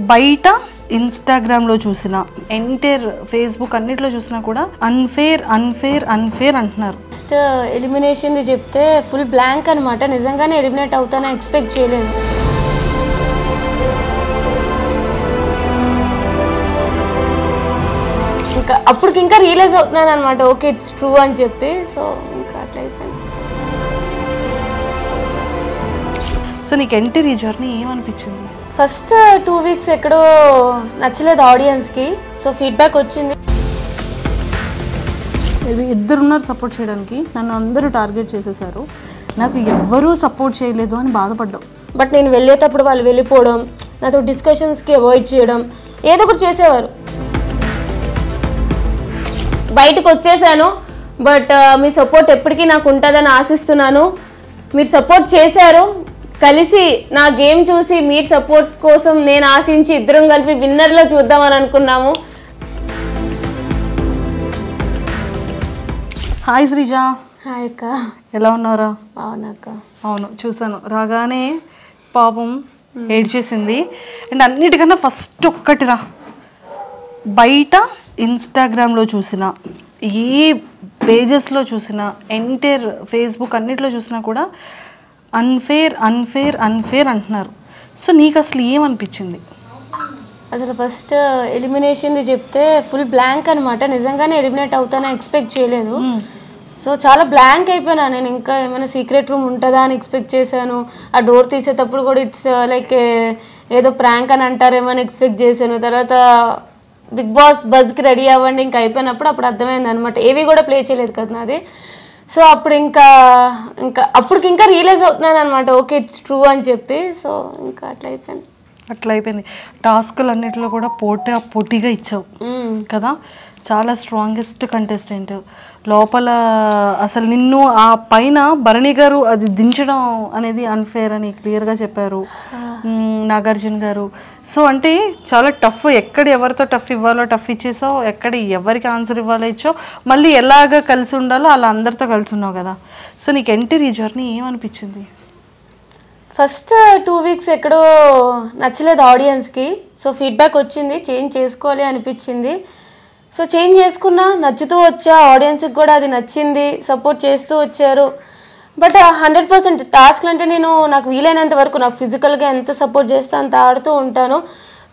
బయట ఇన్స్టాగ్రామ్లో చూసిన ఎంటైర్ ఫేస్బుక్ అన్నిట్లో చూసినా కూడా అన్ఫేర్ అన్ఫేర్ అన్ఫేర్ అంటున్నారు. ఫస్ట్ ఎలిమినేషన్ది చెప్తే ఫుల్ బ్లాంక్ అనమాట. నిజంగానే ఎలిమినేట్ అవుతానని ఎక్స్పెక్ట్ చేయలేదు. ఇంకా అప్పటికి ఇంకా రియలైజ్ అవుతున్నాను అనమాట, ఓకే ఇట్స్ ట్రూ అని చెప్పి. సో ఇంకా అట్లా అయిపోయింది. సో నీకు ఎంటర్ ఈ జర్నీ ఏమనిపించింది? ఫస్ట్ 2 వీక్స్ ఎక్కడో నచ్చలేదు ఆడియన్స్కి. సో ఫీడ్బ్యాక్ వచ్చింది. ఇద్దరున్నారు సపోర్ట్ చేయడానికి, నన్ను అందరూ టార్గెట్ చేసేసారు, నాకు ఎవ్వరూ సపోర్ట్ చేయలేదు అని బాధపడ్డావు. బట్ నేను వెళ్ళేటప్పుడు వాళ్ళు వెళ్ళిపోవడం, నాతో డిస్కషన్స్కి అవాయిడ్ చేయడం, ఏదో ఒకటి చేసేవారు. బయటకు వచ్చేసాను, బట్ మీ సపోర్ట్ ఎప్పటికీ నాకు ఉంటుందని ఆశిస్తున్నాను. మీరు సపోర్ట్ చేశారు, కలిసి నా గేమ్ చూసి మీరు సపోర్ట్ కోసం నేను ఆశించి ఇద్దరం కలిపి విన్నర్లో చూద్దామని అనుకున్నాము. హాయ్ శ్రీజ. హాయ్ అక్క. ఎలా ఉన్నారా? అవునక్క. అవును, చూసాను. రాగానే పాపం ఏడ్చేసింది. అండ్ అన్నిటికన్నా ఫస్ట్ ఒక్కటిరా, బయట ఇన్స్టాగ్రామ్లో చూసిన, ఏ పేజెస్లో చూసినా, ఎంటైర్ ఫేస్బుక్ అన్నిట్లో చూసినా కూడా అన్ఫేర్ అన్ఫేర్ అన్ఫేర్ అంటున్నారు. సో నీకు అసలు ఏమనిపించింది? అసలు ఫస్ట్ ఎలిమినేషన్ది చెప్తే ఫుల్ బ్లాంక్ అనమాట. నిజంగానే ఎలిమినేట్ అవుతానని ఎక్స్పెక్ట్ చేయలేదు. సో చాలా బ్లాంక్ అయిపోయినా. నేను ఇంకా ఏమైనా సీక్రెట్ రూమ్ ఉంటుందా అని ఎక్స్పెక్ట్ చేశాను. ఆ డోర్ తీసేటప్పుడు కూడా ఇట్స్ లైక్ ఏదో ప్రాంక్ అని అంటారేమో అని ఎక్స్పెక్ట్ చేశాను. తర్వాత బిగ్ బాస్ బజ్కి రెడీ అవ్వండి ఇంకా అయిపోయినప్పుడు అప్పుడు అర్థమైంది అనమాట. ఏవి కూడా ప్లే చేయలేదు కదా నాది. సో అప్పుడు ఇంకా అప్పటికి ఇంకా రియలైజ్ అవుతున్నాను అనమాట, ఓకే ఇట్స్ ట్రూ అని చెప్పి. సో ఇంకా అట్లా అయిపోయింది. టాస్కులు అన్నిటిలో కూడా పోటీగా ఇచ్చావు కదా, చాలా స్ట్రాంగెస్ట్ కంటెస్టెంట్. లోపల అసలు నిన్ను ఆ పైన భరణి గారు అది దించడం అనేది అన్ఫేర్ అని క్లియర్గా చెప్పారు నాగార్జున గారు. సో అంటే చాలా టఫ్, ఎక్కడ ఎవరితో టఫ్ ఇవ్వాలో టఫ్ ఇచ్చేసావు, ఎక్కడ ఎవరికి ఆన్సర్ ఇవ్వాలో ఇచ్చావు, మళ్ళీ ఎలాగ కలిసి ఉండాలో అలా అందరితో కలిసి ఉన్నావు కదా. సో నీకు ఎంటర్ ఈ జర్నీ ఏమనిపించింది? ఫస్ట్ 2 వీక్స్ ఎక్కడో నచ్చలేదు ఆడియన్స్కి. సో ఫీడ్బ్యాక్ వచ్చింది, చేంజ్ చేసుకోవాలి అనిపించింది. సో చేంజ్ చేసుకున్నా, నచ్చుతూ వచ్చా, ఆడియన్స్కి కూడా అది నచ్చింది, సపోర్ట్ చేస్తూ వచ్చారు. బట్ 100% టాస్క్లు అంటే నాకు వీలైనంత వరకు నాకు ఫిజికల్గా ఎంత సపోర్ట్ చేస్తే అంత ఆడుతూ ఉంటాను.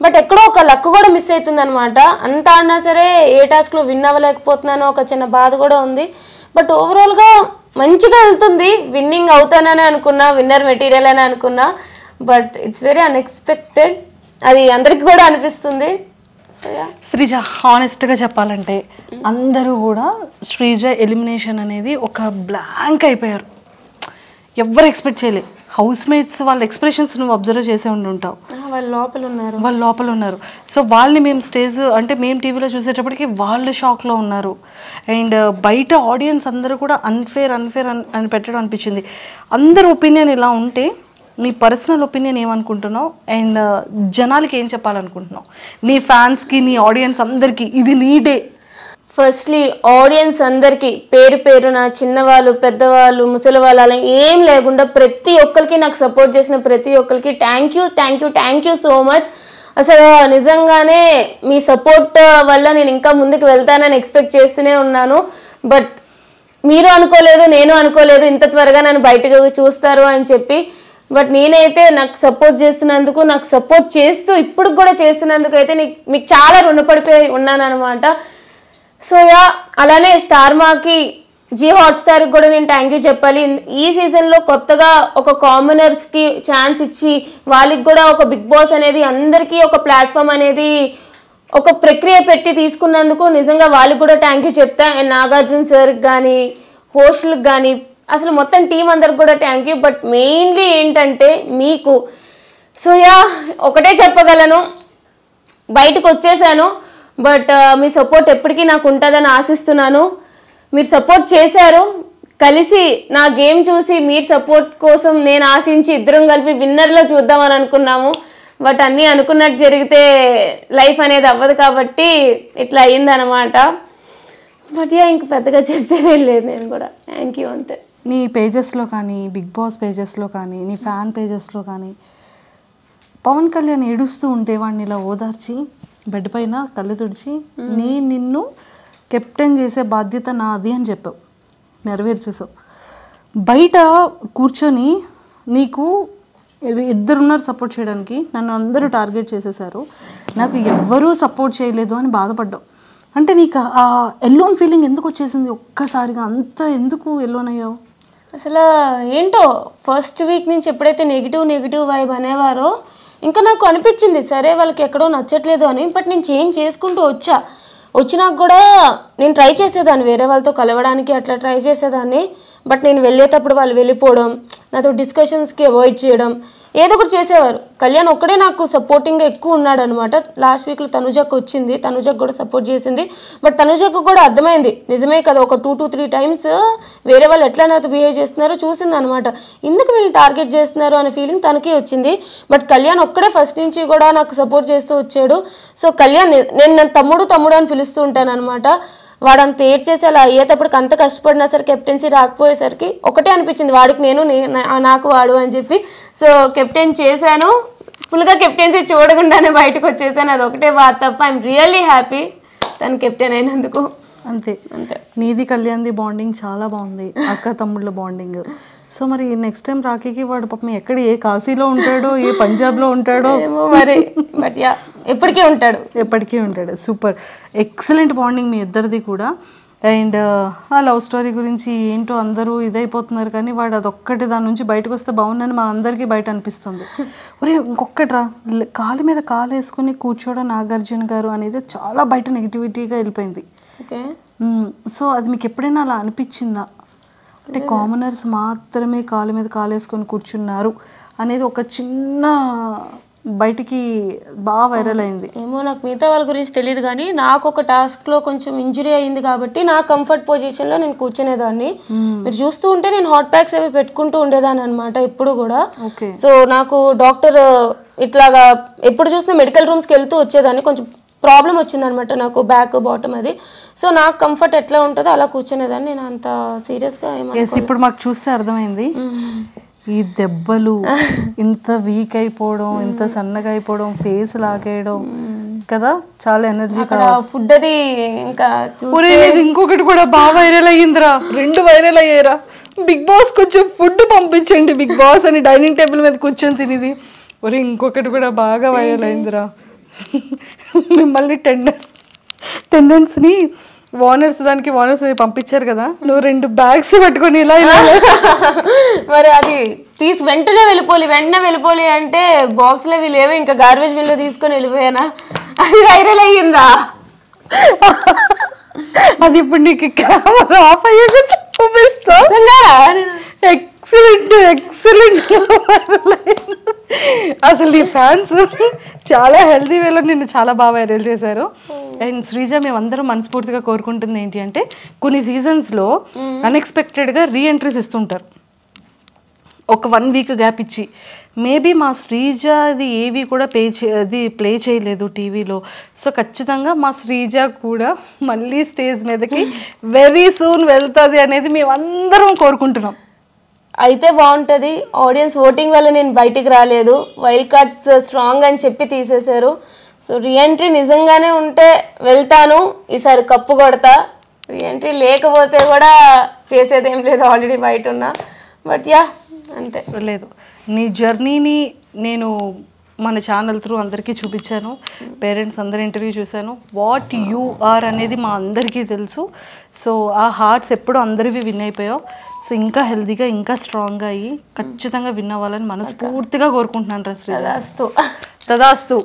బట్ ఎక్కడో ఒక లక్ కూడా మిస్ అవుతుంది అనమాట. అంత ఆడినా సరే ఏ టాస్క్లో విన్ అవ్వలేకపోతున్నానో ఒక చిన్న బాధ కూడా ఉంది. బట్ ఓవరాల్గా మంచిగా వెళ్తుంది. విన్నింగ్ అవుతానని అనుకున్నా, విన్నర్ మెటీరియల్ అని అనుకున్నా. బట్ ఇట్స్ వెరీ అన్ఎక్స్పెక్టెడ్, అది అందరికి కూడా అనిపిస్తుంది. శ్రీజ, హానెస్ట్గా చెప్పాలంటే అందరూ కూడా శ్రీజ ఎలిమినేషన్ అనేది ఒక బ్లాంక్ అయిపోయారు. ఎవరు ఎక్స్పెక్ట్ చేయలేదు. హౌస్ మేట్స్ వాళ్ళ ఎక్స్ప్రెషన్స్ నువ్వు అబ్జర్వ్ చేసే ఉంటావు. వాళ్ళు లోపల ఉన్నారు. సో వాళ్ళని మేము మేము టీవీలో చూసేటప్పటికి వాళ్ళు షాక్లో ఉన్నారు. అండ్ బయట ఆడియన్స్ అందరూ కూడా అన్ఫేర్ అని పెట్టడం అనిపించింది. అందరి ఒపీనియన్ ఇలా ఉంటే నీ పర్సనల్ ఒపీనియన్ ఏమనుకుంటున్నావు అండ్ జనాలకి ఏం చెప్పాలనుకుంటున్నావు, నీ ఫ్యాన్స్కి, నీ ఆడియన్స్ అందరికీ? ఇది నీ డే. ఫస్ట్లీ ఆడియన్స్ అందరికీ పేరు పేరున, చిన్నవాళ్ళు, పెద్దవాళ్ళు, ముసలి వాళ్ళు అలా ఏం లేకుండా ప్రతి ఒక్కరికి, నాకు సపోర్ట్ చేసిన ప్రతి ఒక్కరికి థ్యాంక్ యూ సో మచ్. అసలు నిజంగానే మీ సపోర్ట్ వల్ల నేను ఇంకా ముందుకు వెళ్తానని ఎక్స్పెక్ట్ చేస్తూనే ఉన్నాను. బట్ మీరు అనుకోలేదు, నేను అనుకోలేదు ఇంత త్వరగా నన్ను బయటకు చూస్తారు అని చెప్పి. బట్ నేనైతే నాకు సపోర్ట్ చేస్తున్నందుకు, నాకు సపోర్ట్ చేస్తూ ఇప్పుడు కూడా చేస్తున్నందుకు అయితే మీకు చాలా రుణపడిపోయి ఉన్నాను అనమాట. సో అలానే స్టార్ మాకి, జీ హాట్స్టార్కి కూడా నేను థ్యాంక్ యూ చెప్పాలి. ఈ సీజన్లో కొత్తగా ఒక కామనర్స్కి ఛాన్స్ ఇచ్చి వాళ్ళకి కూడా ఒక బిగ్ బాస్ అనేది అందరికీ ఒక ప్లాట్ఫామ్ అనేది ఒక ప్రక్రియ పెట్టి తీసుకున్నందుకు నిజంగా వాళ్ళకి కూడా థ్యాంక్ యూ చెప్తా. అండ్ నాగార్జున సార్కి కానీ, హోస్టులకు కానీ, అసలు మొత్తం టీం అందరికి కూడా థ్యాంక్ యూ. బట్ మెయిన్లీ ఏంటంటే మీకు. సో ఒకటే చెప్పగలను, బయటకు వచ్చేసాను, బట్ మీ సపోర్ట్ ఎప్పటికీ నాకు ఉంటుందని ఆశిస్తున్నాను. మీరు సపోర్ట్ చేశారు, కలిసి నా గేమ్ చూసి మీరు సపోర్ట్ కోసం నేను ఆశించి ఇద్దరం కలిపి విన్నర్లో చూద్దామని అనుకున్నాము. బట్ అన్నీ అనుకున్నట్టు జరిగితే లైఫ్ అనేది అవ్వదు కాబట్టి ఇట్లా అయ్యిందనమాట. బట్ ఇంక పెద్దగా చెప్పేదేం లేదు. నేను కూడా థ్యాంక్ యూ అంతే. నీ పేజెస్లో కానీ, బిగ్ బాస్ పేజెస్లో కానీ, నీ ఫ్యాన్ పేజెస్లో కానీ పవన్ కళ్యాణ్ ఏడుస్తూ ఉంటే వాడిని ఇలా ఓదార్చి బెడ్ పైన కళ్ళు తుడిచి నిన్ను కెప్టెన్ చేసే బాధ్యత నాది అని చెప్పావు, నెరవేర్చేసావు. బయట కూర్చొని నీకు ఇద్దరున్నారు సపోర్ట్ చేయడానికి, నన్ను అందరూ టార్గెట్ చేసేసారు, నాకు ఎవ్వరూ సపోర్ట్ చేయలేదు అని బాధపడ్డావు. అంటే నీకు ఆ ఎల్లోన్ ఫీలింగ్ ఎందుకు వచ్చేసింది ఒక్కసారిగా? అంత ఎందుకు ఎల్లోన్ అయ్యావు? అసలు ఏంటో ఫస్ట్ వీక్ నుంచి ఎప్పుడైతే నెగిటివ్ వైబ్ అనేవారో ఇంకా నాకు అనిపించింది సరే వాళ్ళకి ఎక్కడో నచ్చట్లేదు అని. బట్ నేను చేంజ్ చేసుకుంటూ వచ్చినాక కూడా నేను ట్రై చేసేదాన్ని వేరే వాళ్ళతో కలవడానికి, అట్లా ట్రై చేసేదాన్ని. బట్ నేను వెళ్ళేటప్పుడు వాళ్ళు వెళ్ళిపోవడం, నాతో డిస్కషన్స్కి అవాయిడ్ చేయడం, ఏదో ఒకటి చేసేవారు. కళ్యాణ్ ఒక్కడే నాకు సపోర్టింగ్గా ఎక్కువ ఉన్నాడు అనమాట. లాస్ట్ వీక్లో తనుజకు వచ్చింది, తనుజకు కూడా సపోర్ట్ చేసింది. బట్ తనుజకు కూడా అర్థమైంది నిజమే కదా, ఒక 2 to 3 times వేరే వాళ్ళు ఎట్లా నాతో బిహేవ్ చేస్తున్నారో చూసింది అనమాట. ఎందుకు వీళ్ళు టార్గెట్ చేస్తున్నారు అనే ఫీలింగ్ తనకి వచ్చింది. బట్ కళ్యాణ్ ఒక్కడే ఫస్ట్ నుంచి కూడా నాకు సపోర్ట్ చేస్తూ వచ్చాడు. సో కళ్యాణ్ నేను నన్ను తమ్ముడు అని పిలుస్తూ ఉంటాను అనమాట. వాడంత ఏడ్ చేసి అలా అయ్యేటప్పటికి అంత కష్టపడినా సరే కెప్టెన్సీ రాకపోయేసరికి ఒకటే అనిపించింది, వాడికి నేను నాకు వాడు అని చెప్పి. సో కెప్టెన్ చేశాను, ఫుల్గా కెప్టెన్సీ చూడకుండానే బయటకు వచ్చేసాను. అది ఒకటే బాధ తప్ప ఐఎమ్ రియల్లీ హ్యాపీ తను కెప్టెన్ అయినందుకు. అంతే. నీది కళ్యాణ్ది బాండింగ్ చాలా బాగుంది, అక్క తమ్ముళ్ళ బాండింగ్. సో మరి నెక్స్ట్ టైం రాఖీకి వాడు పాపం ఎక్కడ, ఏ కాశీలో ఉంటాడో, ఏ పంజాబ్లో ఉంటాడో ఏమో మరి. బట్ యా ఎప్పటికీ ఉంటాడు. సూపర్, ఎక్సలెంట్ బాండింగ్ మీ ఇద్దరిది కూడా. అండ్ ఆ లవ్ స్టోరీ గురించి ఏంటో అందరూ ఇదైపోతున్నారు, కానీ వాడు అదొక్కటి దాని నుంచి బయటకు వస్తే బాగుందని మా అందరికీ బయట అనిపిస్తుంది. ఒరే ఇంకొకట్రా, కాలు మీద కాలు వేసుకుని కూర్చోవడం నాగార్జున గారు అనేది చాలా బయట నెగిటివిటీగా వెళ్ళిపోయింది. సో అది మీకు ఎప్పుడైనా అలా అనిపించిందా? అంటే కామనర్స్ మాత్రమే కాలు మీద కాలు వేసుకొని కూర్చున్నారు అనేది ఒక చిన్న బయటికి బాగా వైరల్ అయింది. ఏమో నాకు మిగతా వాళ్ళ గురించి తెలియదు, కానీ నాకు ఒక టాస్క్లో కొంచెం ఇంజరీ అయింది కాబట్టి నా కంఫర్ట్ పొజిషన్లో నేను కూర్చునేదాన్ని. మీరు చూస్తూ ఉంటే నేను హాట్ ప్యాక్స్ అవి పెట్టుకుంటూ ఉండేదాన్ని అనమాట ఎప్పుడు కూడా. సో నాకు డాక్టర్ ఇట్లాగా ఎప్పుడు చూసినా మెడికల్ రూమ్స్కి వెళ్తూ వచ్చేదాన్ని. కొంచెం ప్రాబ్లం వచ్చిందనమాట నాకు, బ్యాక్ బాటమ్ అది. సో నాకు కంఫర్ట్ ఎట్లా ఉంటుందో అలా కూర్చునేదాన్ని. నేను అంత సీరియస్గా ఇప్పుడు మాకు చూస్తే అర్థమైంది, ఈ దెబ్బలు, ఇంత వీక్ అయిపోవడం, ఇంత సన్నగా అయిపోవడం, ఫేస్ లాగేయడం కదా, చాలా ఎనర్జీ ఫుడ్ అది. ఇంకా ఇంకొకటి కూడా బాగా వైరల్ అయ్యిందిరా, 2 వైరల్ అయ్యారా. బిగ్ బాస్ కొంచెం ఫుడ్ పంపించండి బిగ్ బాస్ అని డైనింగ్ టేబుల్ మీద కూర్చొని తినేది. ఒరే ఇంకొకటి కూడా బాగా వైరల్ అయిందిరా, మిమ్మల్ని టెండెన్స్ని ఓనర్స్ పంపించారు కదా, నువ్వు 2 bags పట్టుకొని ఇలా మరి అది తీసి వెంటనే వెళ్ళిపోలి అంటే బాక్స్లో అవి లేవు, ఇంకా గార్బేజ్ బిన్లో తీసుకొని వెళ్ళిపోయానా, అది వైరల్ అయ్యిందా? అది ఇప్పుడు నీకు కెమెరా ఆఫ్ అయ్యాక చూపిస్తా. ఎక్సలెంట్ అసలు నీ ఫ్యాన్స్ చాలా హెల్దీ వేలో నిన్ను చాలా బాగా వైరల్ చేశారు. అండ్ శ్రీజ, మేమందరం మనస్ఫూర్తిగా కోరుకుంటుంది ఏంటి అంటే, కొన్ని సీజన్స్లో అన్ఎక్స్పెక్టెడ్గా రీఎంట్రీస్ ఇస్తుంటారు, ఒక 1 week గ్యాప్ ఇచ్చి. మేబీ మా శ్రీజ అది ఏవి కూడా ప్లే చేయలేదు టీవీలో. సో ఖచ్చితంగా మా శ్రీజ కూడా మళ్ళీ స్టేజ్ మీదకి వెరీ సూన్ వెళ్తుంది అనేది మేమందరం కోరుకుంటున్నాం. అయితే బాగుంటుంది. ఆడియన్స్ ఓటింగ్ వల్ల నేను బయటికి రాలేదు, వైల్డ్ కార్డ్స్ స్ట్రాంగ్ అని చెప్పి తీసేశారు. సో రీఎంట్రీ నిజంగానే ఉంటే వెళ్తాను, ఈసారి కప్పు కొడతా. రీఎంట్రీ లేకపోతే కూడా చేసేదేం లేదు, ఆల్రెడీ బయట ఉన్నా. బట్ యా అంతే. లేదు, నీ జర్నీని నేను మన ఛానల్ త్రూ అందరికీ చూపించాను, పేరెంట్స్ అందరి ఇంటర్వ్యూ చూశాను. వాట్ యూ ఆర్ అనేది మా అందరికీ తెలుసు. సో ఆ హార్ట్స్ ఎప్పుడు అందరివి విన్ అయిపోయావు. సో ఇంకా హెల్దీగా, ఇంకా స్ట్రాంగ్గా అయ్యి ఖచ్చితంగా విన్ అవ్వాలని మనస్ఫూర్తిగా కోరుకుంటున్నాను. తదాస్తు.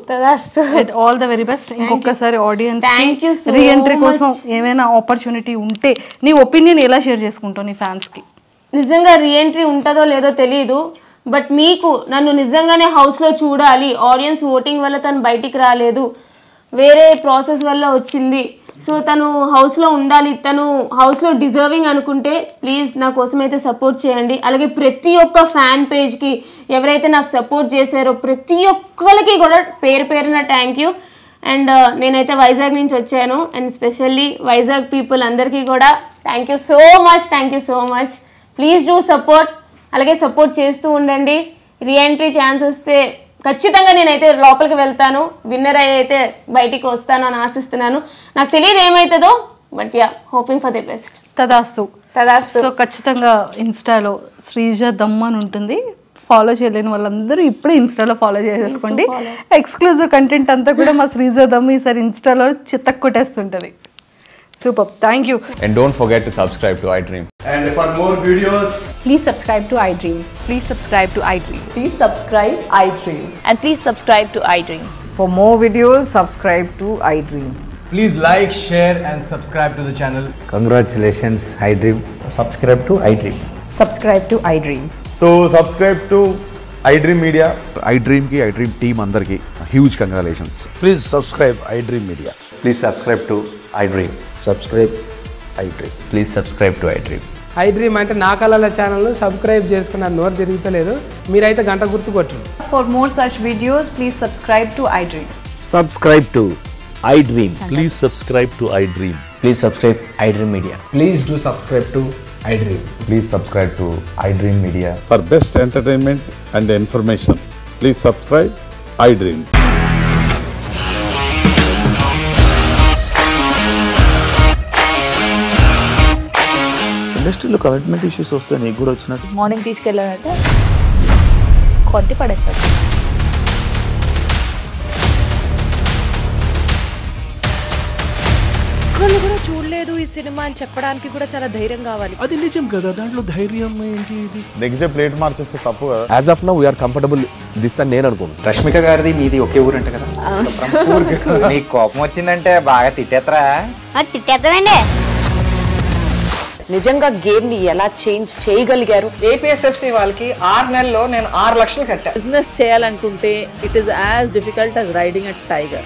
All the very best. ఇంకొకసారి ఆడియన్స్ రీఎంట్రీ కోసం ఏమైనా ఆపర్చునిటీ ఉంటే నీ ఒపీనియన్ ఎలా షేర్ చేసుకుంటావు నీ ఫ్యాన్స్కి? నిజంగా రీఎంట్రీ ఉంటుందో లేదో తెలియదు, బట్ మీకు నన్ను నిజంగానే హౌస్లో చూడాలి, ఆడియన్స్ ఓటింగ్ వల్ల తను బయటికి రాలేదు, వేరే ప్రాసెస్ వల్ల వచ్చింది, సో తను హౌస్లో ఉండాలి, తను హౌస్లో డిజర్వింగ్ అనుకుంటే ప్లీజ్ నా కోసం అయితే సపోర్ట్ చేయండి. అలాగే ప్రతి ఒక్క ఫ్యాన్ పేజ్కి ఎవరైతే నాకు సపోర్ట్ చేశారో ప్రతి ఒక్కరికి కూడా పేరున థ్యాంక్ యూ. అండ్ నేనైతే వైజాగ్ నుంచి వచ్చాను, అండ్ స్పెషల్లీ వైజాగ్ పీపుల్ అందరికీ కూడా thank you so much. Please do support. అలాగే సపోర్ట్ చేస్తూ ఉండండి. రీఎంట్రీ ఛాన్స్ వస్తే ఖచ్చితంగా నేనైతే లోపలికి వెళ్తాను, విన్నర్ అయితే బయటికి వస్తాను అని ఆశిస్తున్నాను. నాకు తెలియదు ఏమవుతుందో, but yeah hoping for the best. తదాస్తు. తదాస్తు. సో ఖచ్చితంగా ఇన్స్టాలో శ్రీజ దమ్ అని ఉంటుంది, ఫాలో చేయలేని వాళ్ళందరూ ఇప్పుడే ఇన్స్టాలో ఫాలో చేసేసుకోండి. ఎక్స్క్లూజివ్ కంటెంట్ అంతా కూడా మా శ్రీజ దమ్ ఈసారి ఇన్స్టాలో చిత్తకు కొట్టేస్తుంటుంది. Super, thank you. And don't forget to subscribe to iDream. And for more videos, Please subscribe to iDream. Please subscribe to iDream. Please subscribe iDream. And please subscribe to iDream. For more videos, subscribe to iDream. please like, share and subscribe to the channel. Congratulations, iDream. Subscribe to iDream. Subscribe to iDream. So subscribe to iDream Media. iDream ki iDream team andarki huge congratulations. Please subscribe iDream Media. Please subscribe to iDream. Subscribe iDream. Please subscribe to iDream. iDream అంటే నా కళల channel subscribe చేసుకున్న నోరు తిరుగుతలేదు, మీరైతే గంట గుర్తు కొట్టండి. For more such videos, please subscribe to iDream. Subscribe to iDream. Please subscribe to iDream. Please subscribe iDream Media. Please do subscribe to iDream. Please subscribe to iDream Media. For best entertainment and information, please subscribe iDream. ఇండస్ట్రీలో commitment issues వస్తే నీకు కూడా వచ్చినట్టు morning తీసుకెళ్ళానంటే కొట్టి పడేసాడు. ఒక్కళ్ళు కూడా చూడలేదు ఈ సినిమా అని చెప్పడానికి కూడా చాలా ధైర్యం కావాలి. అది నిజం కదా, దాంట్లో ధైర్యం ఏంటి? ఇది నెక్స్ట్ డే ప్లేట్ మార్చేస్తే తప్పు కదా. As of now we're comfortable this అని నేను అనుకుంటున్నాను. రష్మిక గారిది మీది ఒకే ఊరు అంట కదా. నీకు కోపం వచ్చిందంటే బాగా తిట్టేత్తరా? తిట్టేద్దామండి. నిజంగా గేమ్ ని ఎలా చేంజ్ చేయగలిగారు? ఏపీఎస్ఎఫ్సి వాళ్ళకి 6 నెలల్లో నేను 6 లక్షలు కట్టా. బిజినెస్ చేయాలనుకుంటే it is as difficult as riding a tiger.